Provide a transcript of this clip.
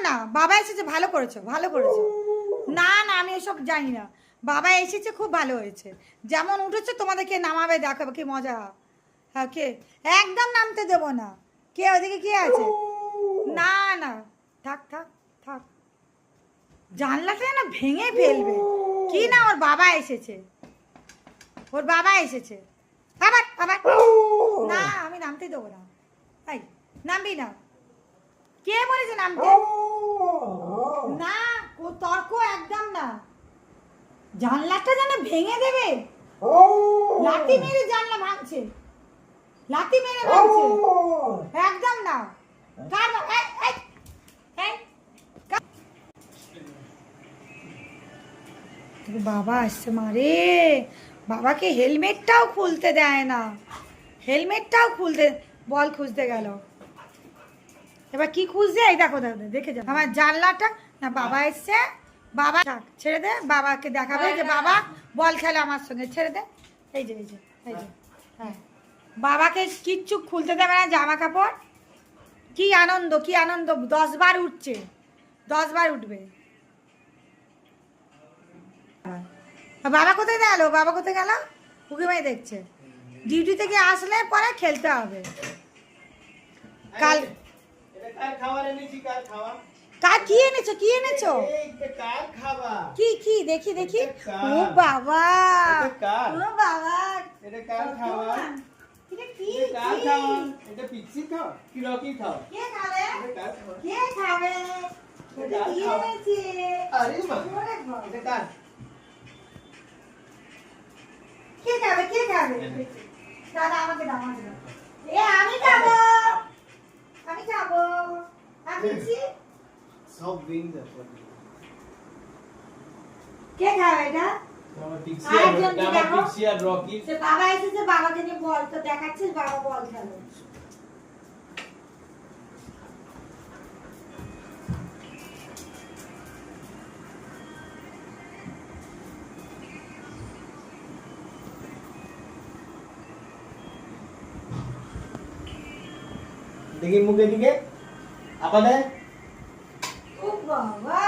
না, বাবা এসেছে, ভালো করেছো, ভালো করেছো। না না, আমি এসব জানি না। বাবা এসেছে, খুব ভালো হয়েছে। যেমন উঠেছে তোমাদেরকে নামাবে, দেখাবে কি মজা। হ্যাঁ, কে? একদম নামতে দেবো না। কে ওদিকে কে আছে? না না, থাক থাক থাক। জানলাটা না ভেঙে ফেলবে। কি না, ওর বাবা এসেছে, ওর বাবা এসেছে। আবার আবার না, আমি নামতে দেবো না। তাই নামবি না। কে বলেছে নামতে? না, তর্ক একদম না। জানলাটা যেন ভেঙে দেবে। লাথি মেরে জানলা ভাঙছে, লাথি মেরে ভাঙছে। একদম না। কার বাবা আসছে মারে। বাবাকে হেলমেটটাও খুলতে দেয় না, হেলমেটটাও খুলতে, বল খুঁজতে গেল। এবার কি খুঁজছে? এই দেখো দেখো, দেখে যাও আমার জানলাটা। না, বাবা এসছে, বাবা ছেড়ে দে, বাবাকে দেখাবে যে বাবা বল খেলে আমার সঙ্গে। ছেড়ে দে, এই যে এই যে এই যে। হ্যাঁ, বাবাকে কিচ্ছু খুলতে দেবে না জামা কাপড়। কি আনন্দ, কি আনন্দ, 10 বার উঠছে, 10 বার উঠবে। বাবা কোথায় গেল? বাবা কোথায় গেল? উকিমাই দেখছে। ডিউটি থেকে আসলে পরে খেলতে হবে। কাল কার কি এনেছো? কি এনেছো? কি কি দেখি দেখি। ও বাবা, ও বাবা, এটা কার খাওয়া? এটা কি? কার খাওয়া? এটা পিচ্ছি খাও কি রকি খাও? কে খাবে? এটা কার খাওয়া? কে খাবে? এটা কি এনেছে? আরে মা, এটা কার? কে খাবে? কে খাবে? দাদা আমাকে দাও, আমাকে দাও। এ আমি খাবো, আমি খাবো। আমি ছি। সব উইংস আছে। কে খাবে এটা? আমার পিচ্ছি আরেকজন আর দেখো। আমার পিচ্ছি আর রকি। সে বাবা এসেছে, বাবাকে নিয়ে বল তো দেখাচ্ছিস, বাবা বল খেলো। দেখি মুখে দিকে আপাদে। ও বাবা,